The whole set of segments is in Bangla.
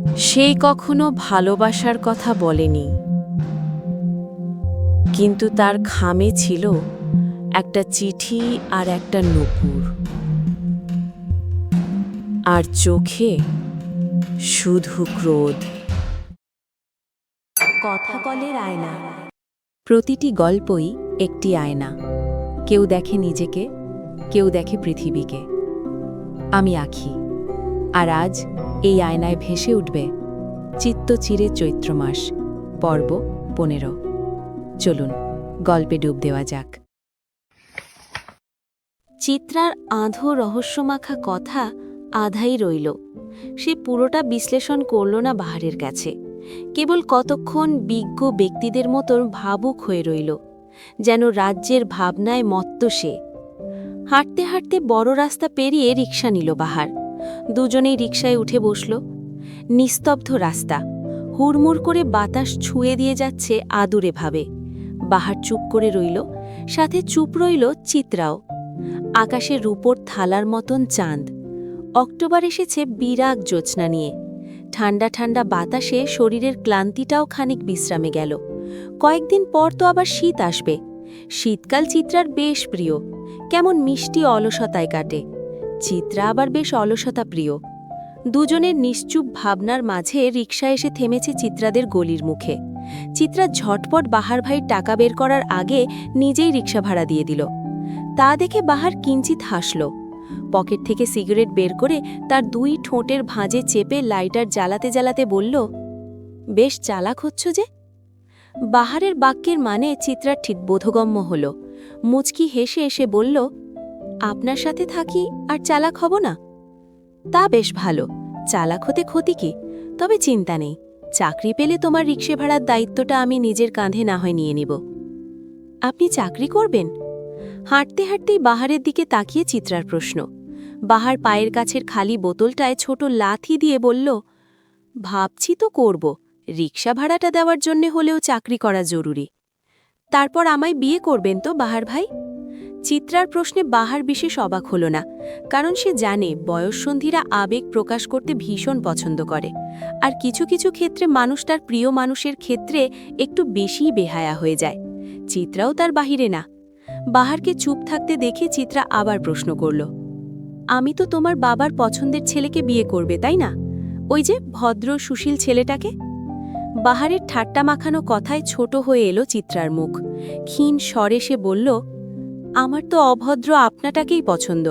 সেই কখনো ভালোবাসার কথা বলেনি, কিন্তু তার খামে ছিল একটা চিঠি আর একটা নূপুর, আর চোখে শুধু ক্রোধ। কথাকলের আয়না। প্রতিটি গল্পই একটি আয়না। কেউ দেখে নিজেকে, কেউ দেখে পৃথিবীকে। আমি আঁখি, আর আজ এই আয়নায় ভেসে উঠবে চিত্তচিরে চৈত্র মাস, পর্ব 15। চলুন গল্পে ডুব দেওয়া যাক। চিত্রার আধো রহস্যমাখা কথা আধাই রইল। সে পুরোটা বিশ্লেষণ করল না বাহারের কাছে, কেবল কতক্ষণ বিজ্ঞ ব্যক্তিদের মতন ভাবুক হয়ে রইল, যেন রাজ্যের ভাবনায় মত্ত সে। হাঁটতে হাঁটতে বড় রাস্তা পেরিয়ে রিকশা নিল বাহার। দুজনেই রিকশায় উঠে বসল। নিস্তব্ধ রাস্তা, হুড়মুড় করে বাতাস ছুঁয়ে দিয়ে যাচ্ছে আদুরে ভাবে। বাহার চুপ করে রইল, সাথে চুপ রইল চিত্রাও। আকাশের রূপোর থালার মতন চাঁদ। অক্টোবর এসেছে বিরাগ জ্যোৎস্না নিয়ে। ঠান্ডা ঠান্ডা বাতাসে শরীরের ক্লান্তিটাও খানিক বিশ্রামে গেল। কয়েকদিন পর তো আবার শীত আসবে। শীতকাল চিত্রার বেশ প্রিয়, কেমন মিষ্টি অলসতায় কাটে। চিত্রা আবার বেশ অলসতা প্রিয়। দুজনের নিশ্চুপ ভাবনার মাঝে রিকশা এসে থেমেছে চিত্রাদের গলির মুখে। চিত্রা ঝটপট বাহার ভাইয়ের টাকা বের করার আগে নিজেই রিকশা ভাড়া দিয়ে দিল। তা দেখে বাহার কিঞ্চিত হাসল। পকেট থেকে সিগারেট বের করে তার দুই ঠোঁটের ভাঁজে চেপে লাইটার জ্বালাতে জ্বালাতে বলল, বেশ চালাক হচ্ছ যে। বাহারের বাক্যের মানে চিত্রার ঠিক বোধগম্য হল। মুচকি হেসে এসে বলল, আপনার সাথে থাকি আর চালাক হব না? তা বেশ ভালো, চালাক হতে ক্ষতি কি? তবে চিন্তা নেই, চাকরি পেলে তোমার রিকশে ভাড়ার দায়িত্বটা আমি নিজের কাঁধে না হয় নিয়ে নিব। আপনি চাকরি করবেন? হাঁটতে হাঁটতেই বাহারের দিকে তাকিয়ে চিত্রার প্রশ্ন। বাহার পায়ের কাছের খালি বোতলটায় ছোট লাথি দিয়ে বলল, ভাবছি তো করব, রিকশা ভাড়াটা দেওয়ার জন্যে হলেও চাকরি করা জরুরি। তারপর আমায় বিয়ে করবেন তো বাহার ভাই? চিত্রার প্রশ্নে বাহার বিশেষ অবাক হল না, কারণ সে জানে বয়ঃসন্ধিরা আবেগ প্রকাশ করতে ভীষণ পছন্দ করে, আর কিছু কিছু ক্ষেত্রে মানুষ তার প্রিয় মানুষের ক্ষেত্রে একটু বেশিই বেহায়া হয়ে যায়। চিত্রাও তার বাহিরে না। বাহারকে চুপ থাকতে দেখে চিত্রা আবার প্রশ্ন করল, আমি তো তোমার বাবার পছন্দের ছেলেকে বিয়ে করবে, তাই না? ওই যে ভদ্র সুশীল ছেলেটাকে। বাহারের ঠাট্টা মাখানো কথায় ছোট হয়ে এলো চিত্রার মুখ। ক্ষীণ স্বরে সে বলল, আমার তো অভদ্র আপনাটাকেই পছন্দ।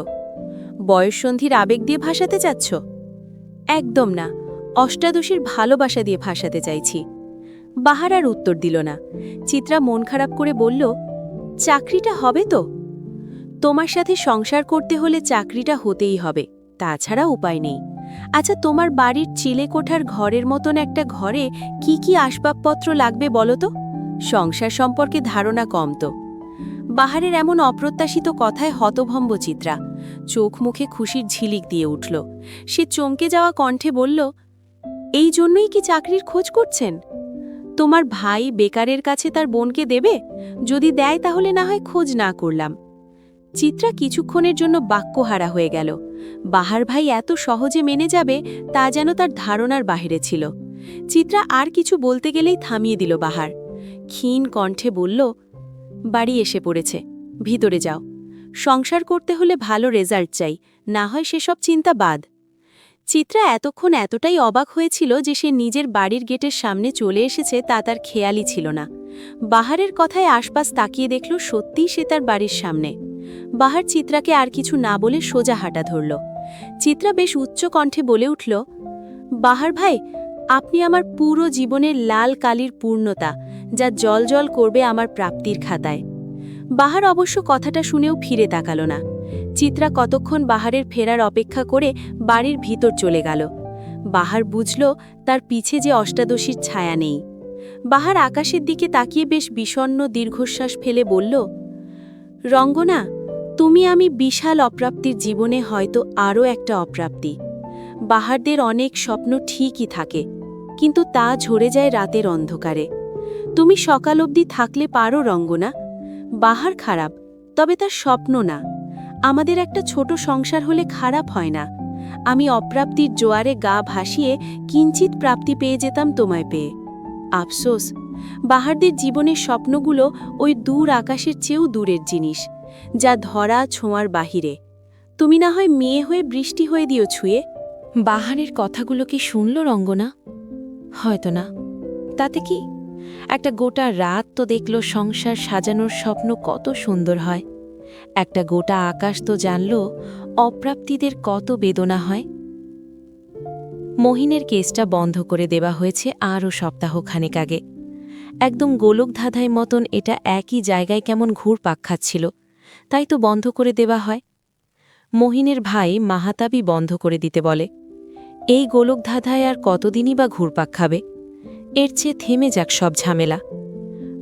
বয়ঃসন্ধির আবেগ দিয়ে ভাসাতে চাচ্ছ? একদম না, অষ্টাদশীর ভালোবাসা দিয়ে ভাসাতে চাইছি। বাহার আর উত্তর দিল না। চিত্রা মন খারাপ করে বলল, চাকরিটা হবে তো? তোমার সাথে সংসার করতে হলে চাকরিটা হতেই হবে, তাছাড়া উপায় নেই। আচ্ছা, তোমার বাড়ির চিলেকোঠার ঘরের মতন একটা ঘরে কি কি আসবাবপত্র লাগবে বলো তো? সংসার সম্পর্কে ধারণা কম তো। বাহারের এমন অপ্রত্যাশিত কথায় হতভম্ব চিত্রা। চোখ মুখে খুশির ঝিলিক দিয়ে উঠল। সে চমকে যাওয়া কণ্ঠে বলল, এই জন্যই কি চাকরির খোঁজ করছেন? তোমার ভাই বেকারের কাছে তার বোনকে দেবে? যদি দেয় তাহলে না হয় খোঁজ না করলাম। চিত্রা কিছুক্ষণের জন্য বাক্যহারা হয়ে গেল। বাহার ভাই এত সহজে মেনে যাবে তা যেন তার ধারণার বাহিরে ছিল। চিত্রা আর কিছু বলতে গেলেই থামিয়ে দিল বাহার। ক্ষীণ কণ্ঠে বলল, বাড়ি এসে পড়েছে, ভিতরে যাও। সংসার করতে হলে ভালো রেজাল্ট চাই, না হয় সেসব চিন্তা বাদ। চিত্রা এতক্ষণ এতটাই অবাক হয়েছিল যে সে নিজের বাড়ির গেটের সামনে চলে এসেছে তা তার খেয়ালই ছিল না। বাহারের কথায় আশপাশ তাকিয়ে দেখল সত্যিই সে তার বাড়ির সামনে। বাহার চিত্রাকে আর কিছু না বলে সোজা হাঁটা ধরল। চিত্রা বেশ উচ্চ কণ্ঠে বলে উঠল, বাহার ভাই, আপনি আমার পুরো জীবনের লাল কালির পূর্ণতা, যা জল করবে আমার প্রাপ্তির খাতায়। বাহার অবশ্য কথাটা শুনেও ফিরে তাকাল না। চিত্রা কতক্ষণ বাহারের ফেরার অপেক্ষা করে বাড়ির ভিতর চলে গেল। বাহার বুঝল তার পিছে যে অষ্টাদশীর ছায়া নেই। বাহার আকাশের দিকে তাকিয়ে বেশ বিষণ্ণ দীর্ঘশ্বাস ফেলে বলল, রঙ্গনা, তুমি আমি বিশাল অপ্রাপ্তির জীবনে হয়তো আরও একটা অপ্রাপ্তি। বাহারদের অনেক স্বপ্ন ঠিকই থাকে, কিন্তু তা ঝরে যায় রাতের অন্ধকারে। তুমি সকাল অবধি থাকলে পারো রঙ্গনা। বাহার খারাপ, তবে তার স্বপ্ন না। আমাদের একটা ছোট সংসার হলে খারাপ হয় না। আমি অপ্রাপ্তির জোয়ারে গা ভাসিয়ে কিঞ্চিত প্রাপ্তি পেয়ে যেতাম তোমায় পেয়ে। আফসোস, বাহারদের জীবনের স্বপ্নগুলো ওই দূর আকাশের চেয়েও দূরের জিনিস, যা ধরা ছোঁয়ার বাহিরে। তুমি না হয় মেয়ে হয়ে বৃষ্টি হয়ে দিও ছুঁয়ে। বাহারের কথাগুলো কি শুনল রঙ্গনা? হয়তো না। তাতে কি, একটা গোটা রাত তো দেখল সংসার সাজানোর স্বপ্ন কত সুন্দর হয়। একটা গোটা আকাশ তো জানল অপ্রাপ্তিদের কত বেদনা হয়। মহিনের কেসটা বন্ধ করে দেওয়া হয়েছে আরও সপ্তাহখানেক আগে। একদম গোলকধাঁধায় মতন এটা একই জায়গায় কেমন ঘুরপাক খাচ্ছিল, তাই তো বন্ধ করে দেওয়া হয়। মহিনের ভাই মাহাতাবই বন্ধ করে দিতে বলে। এই গোলকধাঁধায় আর কতদিনই বা ঘুরপাক খাবে? এর চেয়ে থেমে যাক সব ঝামেলা।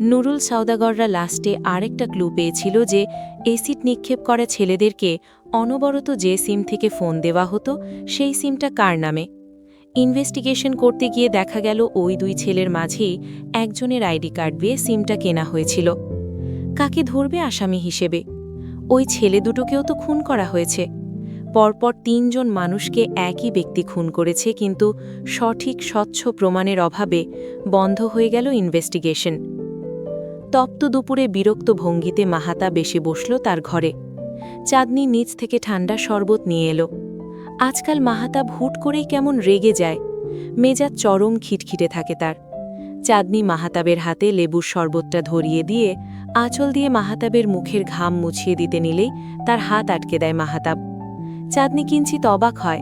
নুরুল সওদাগররা লাস্টে আরেকটা ক্লু পেয়েছিল যে এসিড নিক্ষেপ করা ছেলেদেরকে অনবরত যে সিম থেকে ফোন দেওয়া হতো সেই সিমটা কার নামে। ইনভেস্টিগেশন করতে গিয়ে দেখা গেল ওই দুই ছেলের মাঝেই একজনের আইডি কার্ড দিয়ে সিমটা কেনা হয়েছিল। কাকে ধরবে আসামি হিসেবে? ওই ছেলে দুটোকেও তো খুন করা হয়েছে। পরপর ৩ জন মানুষকে একই ব্যক্তি খুন করেছে, কিন্তু সঠিক স্বচ্ছ প্রমাণের অভাবে বন্ধ হয়ে গেল ইনভেস্টিগেশন। তপ্ত দুপুরে বিরক্ত ভঙ্গিতে মাহাতা বেশি বসল তার ঘরে। চাঁদনি নিচ থেকে ঠান্ডা শরবত নিয়ে এলো। আজকাল মাহাতাব হুট করেই কেমন রেগে যায়, মেজাজ চরম খিটখিটে থাকে তার। চাঁদনি মাহাতাবের হাতে লেবুর শরবতটা ধরিয়ে দিয়ে আঁচল দিয়ে মাহাতাবের মুখের ঘাম মুছিয়ে দিতে নিলেই তার হাত আটকে দেয় মাহাতাব। চাঁদনি কিঞ্চিত অবাক হয়,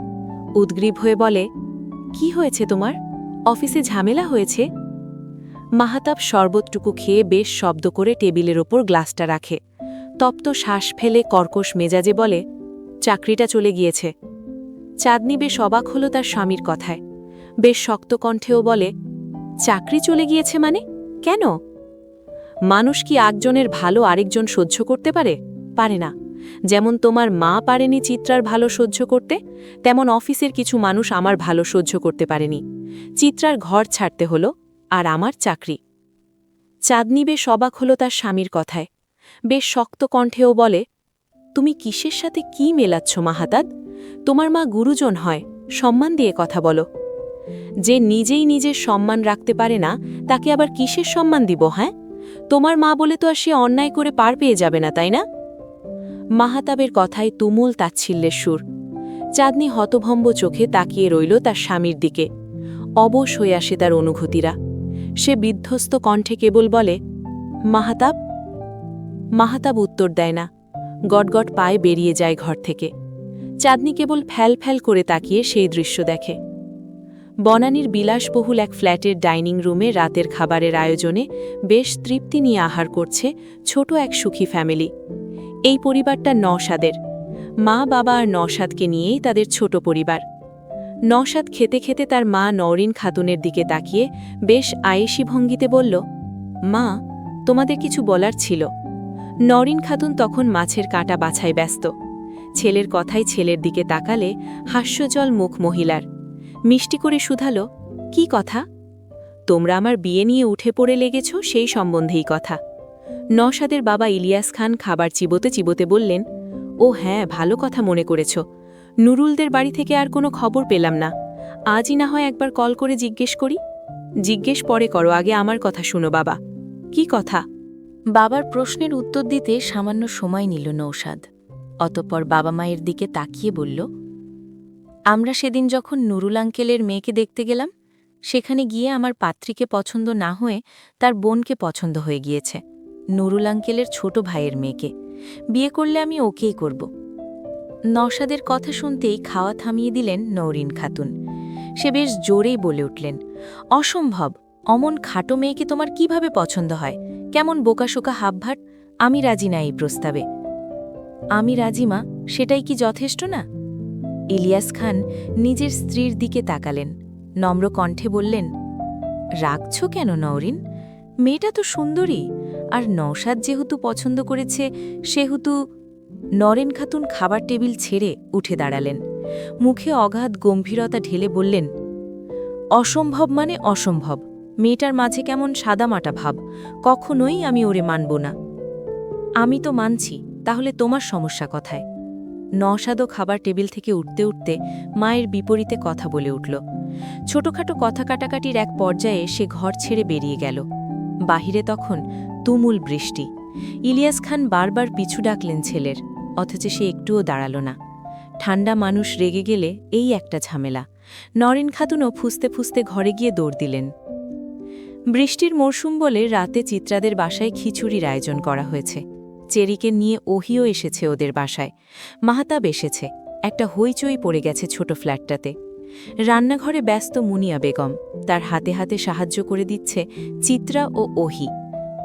উদ্গ্রীব হয়ে বলে, কি হয়েছে তোমার? অফিসে ঝামেলা হয়েছে? মাহাতাব শরবতটুকু খেয়ে বেশ শব্দ করে টেবিলের ওপর গ্লাসটা রাখে। তপ্ত শ্বাস ফেলে কর্কশ মেজাজে বলে, চাকরিটা চলে গিয়েছে। চাঁদনি বেশ অবাক হল তার স্বামীর কথায়। বেশ শক্ত কণ্ঠেও বলে, চাকরি চলে গিয়েছে মানে? কেন? মানুষ কি একজনের ভালো আরেকজন সহ্য করতে পারে? পারে না। যেমন তোমার মা পারেনি চিত্রার ভালো সহ্য করতে, তেমন অফিসের কিছু মানুষ আমার ভালো সহ্য করতে পারেনি। চিত্রার ঘর ছাড়তে হলো, আর আমার চাকরি। চাঁদনি বেশ অবাক হল তার স্বামীর কথায়। বেশ শক্ত কণ্ঠেও বলে, তুমি কিসের সাথে কি মেলাচ্ছ মাহাতাব? তোমার মা গুরুজন হয়, সম্মান দিয়ে কথা বলো। যে নিজেই নিজের সম্মান রাখতে পারে না, তাকে আবার কিসের সম্মান দিব? হ্যাঁ, তোমার মা বলে তো আর সে অন্যায় করে পার পেয়ে যাবে না, তাই না? মাহাতাবের কথায় তুমুল তাচ্ছিল্যের সুর। চাঁদনি হতভম্ব চোখে তাকিয়ে রইল তার স্বামীর দিকে। অবশ হয়ে আসে তার অনুভূতিরা। সে বিধ্বস্ত কণ্ঠে কেবল বলে, মাহাতাব। মাহাতাব উত্তর দেয় না, গটগট পায়ে বেরিয়ে যায় ঘর থেকে। চাঁদনি কেবল ফ্যাল ফ্যাল করে তাকিয়ে সেই দৃশ্য দেখে। বনানীর বিলাসবহুল এক ফ্ল্যাটের ডাইনিং রুমে রাতের খাবারের আয়োজনে বেশ তৃপ্তি নিয়ে আহার করছে ছোট এক সুখী ফ্যামিলি। এই পরিবারটা নওশাদের। মা, বাবা আর নওশাদকে নিয়েই তাদের ছোট পরিবার। নওশাদ খেতে খেতে তার মা নওরিন খাতুনের দিকে তাকিয়ে বেশ আয়েশি ভঙ্গিতে বলল, মা, তোমাদের কিছু বলার ছিল। নওরিন খাতুন তখন মাছের কাঁটা বাছায় ব্যস্ত। ছেলের কথাই ছেলের দিকে তাকালে হাস্যজল মুখ মহিলার। মিষ্টি করে শুধালো, কি কথা? তোমরা আমার বিয়ে নিয়ে উঠে পড়ে লেগেছ, সেই সম্বন্ধেই কথা। নওশাদের বাবা ইলিয়াস খান খাবার চিবোতে চিবোতে বললেন, ও হ্যাঁ, ভালো কথা মনে করেছ। নুরুলদের বাড়ি থেকে আর কোনো খবর পেলাম না। আজই না হয় একবার কল করে জিজ্ঞেস করি। জিজ্ঞেস পরে করো, আগে আমার কথা শুনো বাবা। কি কথা? বাবার প্রশ্নের উত্তর দিতে সামান্য সময় নিল নওশাদ। অতঃপর বাবা মায়ের দিকে তাকিয়ে বলল, আমরা সেদিন যখন নুরুল আঙ্কেলের মেয়েকে দেখতে গেলাম, সেখানে গিয়ে আমার পাত্রীকে পছন্দ না হয়ে তার বোনকে পছন্দ হয়ে গিয়েছে। নুরুল আঙ্কেলের ছোট ভাইয়ের মেয়েকে বিয়ে করলে আমি ওকেই করব। নওশাদের কথা শুনতেই খাওয়া থামিয়ে দিলেন নওরিন খাতুন। সে বেশ জোরেই বলে উঠলেন, অসম্ভব! অমন খাটো মেয়েকে তোমার কিভাবে পছন্দ হয়? কেমন বোকাশোকা হাবভাট! আমি রাজি না এই প্রস্তাবে। আমি রাজি মা, সেটাই কি যথেষ্ট না? ইলিয়াস খান নিজের স্ত্রীর দিকে তাকালেন, নম্র কণ্ঠে বললেন, রাগছ কেন নওরিন? মেয়েটা তো সুন্দরী, আর নওশাদ যেহেতু পছন্দ করেছে সেহেতু। নরেন খাতুন খাবার টেবিল ছেড়ে উঠে দাঁড়ালেন। মুখে অগাধ গম্ভীরতা ঢেলে বললেন, অসম্ভব মানে অসম্ভব। মেয়েটার মাঝে কেমন সাদামাটা ভাব, কখনোই আমি ওরে মানব না। আমি তো মানছি, তাহলে তোমার সমস্যা কথায়? নওশাদও খাবার টেবিল থেকে উঠতে উঠতে মায়ের বিপরীতে কথা বলে উঠল। ছোটখাটো কথা কাটাকাটির এক পর্যায়ে সে ঘর ছেড়ে বেরিয়ে গেল। বাহিরে তখন তুমুল বৃষ্টি। ইলিয়াস খান বারবার পিছু ডাকলেন ছেলের, অথচ সে একটুও দাঁড়াল না। ঠান্ডা মানুষ রেগে গেলে এই একটা ঝামেলা। নরেন খাতুনও ফুসতে ফুসতে ঘরে গিয়ে দৌড় দিলেন। বৃষ্টির মরশুম বলে রাতে চিত্রাদের বাসায় খিচুড়ির আয়োজন করা হয়েছে। চেরিকে নিয়ে ওহিও এসেছে ওদের বাসায়। মাহতাব এসেছে। একটা হইচই পড়ে গেছে ছোট ফ্ল্যাটটাতে। রান্নাঘরে ব্যস্ত মুনিয়া বেগম, তার হাতে হাতে সাহায্য করে দিচ্ছে চিত্রা ও ওহি।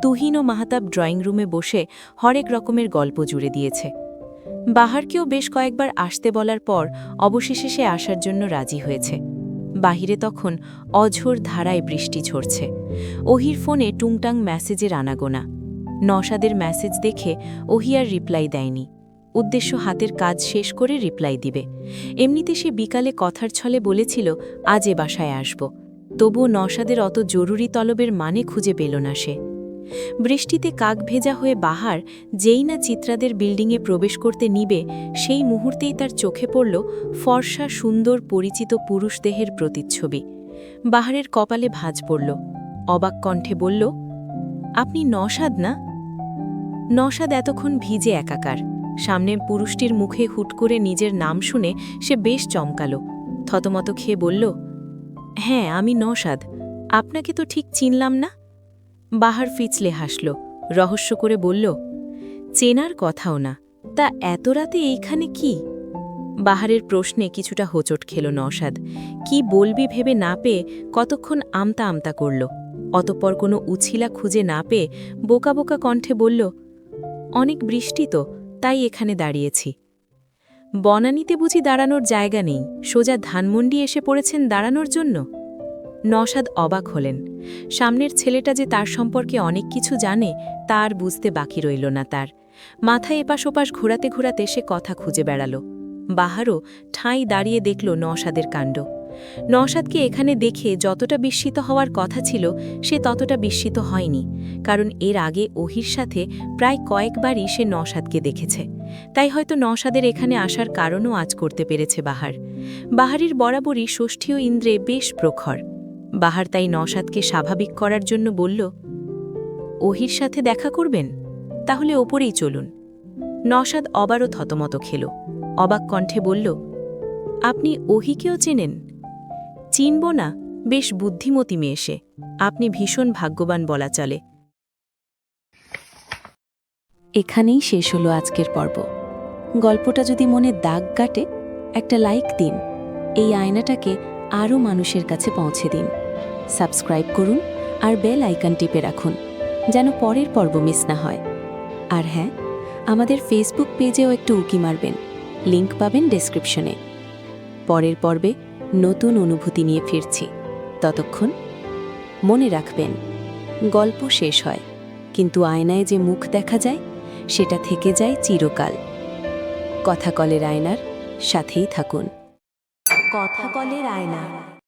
তুহিন ও মাহতাব ড্রয়িং রুমে বসে হরেক রকমের গল্প জুড়ে দিয়েছে। বাহারকেও বেশ কয়েকবার আসতে বলার পর অবশেষে সে আসার জন্য রাজি হয়েছে। বাহিরে তখন অঝোর ধারায় বৃষ্টি ঝরছে। ওহির ফোনে টুংটাং মেসেজের আনাগোনা। নওশাদের মেসেজ দেখে ওহি আর রিপ্লাই দেয়নি। উদ্দেশ্য হাতের কাজ শেষ করে রিপ্লাই দিবে। এমনিতে সে বিকালে কথার ছলে বলেছিল আজ এ বাসায় আসব। তবুও নওশাদের অত জরুরি তলবের মানে খুঁজে পেল না সে। বৃষ্টিতে কাক ভেজা হয়ে বাহার যেই না চিত্রাদের বিল্ডিংয়ে প্রবেশ করতে নিবে, সেই মুহূর্তেই তার চোখে পড়ল ফর্সা সুন্দর পরিচিত পুরুষ দেহের প্রতিচ্ছবি। বাহারের কপালে ভাঁজ পড়ল। অবাক কণ্ঠে বলল, আপনি নওশাদ না? নওশাদ এতক্ষণ ভিজে একাকার। সামনের পুরুষটির মুখে হুট করে নিজের নাম শুনে সে বেশ চমকাল। থতমত খেয়ে বলল, হ্যাঁ আমি নওশাদ, আপনাকে তো ঠিক চিনলাম না। বাহার ফিচলে হাসল, রহস্য করে বলল, চেনার কথাও না, তা এত রাতে এইখানে কি? বাহারের প্রশ্নে কিছুটা হোঁচট খেল নওশাদ। কি বলবি ভেবে না পেয়ে কতক্ষণ আমতা আমতা করল। অতঃপর কোনো উছিলা খুঁজে না পেয়ে বোকা বোকা কণ্ঠে বলল, অনেক বৃষ্টি তো, তাই এখানে দাঁড়িয়েছি। বনানীতে বুঝি দাঁড়ানোর জায়গা নেই, সোজা ধানমন্ডি এসে পড়েছেন দাঁড়ানোর জন্য? নওশাদ অবাক হলেন। সামনের ছেলেটা যে তার সম্পর্কে অনেক কিছু জানে তা আর বুঝতে বাকি রইল না তার। মাথায় এপাশ ওপাশ ঘোরাতে ঘোরাতে সে কথা খুঁজে বেড়াল। বাহারও ঠাঁই দাঁড়িয়ে দেখল নওশাদের কাণ্ড। নওশাদকে এখানে দেখে যতটা বিস্মিত হওয়ার কথা ছিল সে ততটা বিস্মিত হয়নি, কারণ এর আগে ওহির সাথে প্রায় কয়েকবারই সে নওশাদকে দেখেছে। তাই হয়তো নওশাদের এখানে আসার কারণও আজ করতে পেরেছে বাহার। বাহারির বরাবরই ষষ্ঠীয় ইন্দ্রে বেশ প্রখর। বাহার তাই নওশাদকে স্বাভাবিক করার জন্য বলল, ওহির সাথে দেখা করবেন? তাহলে ওপরেই চলুন। নওশাদ আবারও থতমত খেল। অবাক কণ্ঠে বলল, আপনি ওহিকেও চেনেন? চিনব না, বেশ বুদ্ধিমতী মেয়ে সে। আপনি ভীষণ ভাগ্যবান বলা চলে। এখানেই শেষ হলো আজকের পর্ব। গল্পটা যদি মনে দাগ কাটে একটা লাইক দিন, এই আয়নাটাকে আরও মানুষের কাছে পৌঁছে দিন। সাবস্ক্রাইব করুন আর বেল আইকন টিপে রাখুন যেন পরের পর্ব মিস না হয়। আর হ্যাঁ, আমাদের ফেসবুক পেজেও একটু উকি মারবেন, লিংক পাবেন ডেসক্রিপশনে। পরের পর্বে নতুন অনুভূতি নিয়ে ফিরছি। ততক্ষণ মনে রাখবেন, গল্প শেষ হয়, কিন্তু আয়নায় যে মুখ দেখা যায় সেটা থেকে যায় চিরকাল। কথা কলের আয়নার সাথেই থাকুন। কথা কলের আয়না।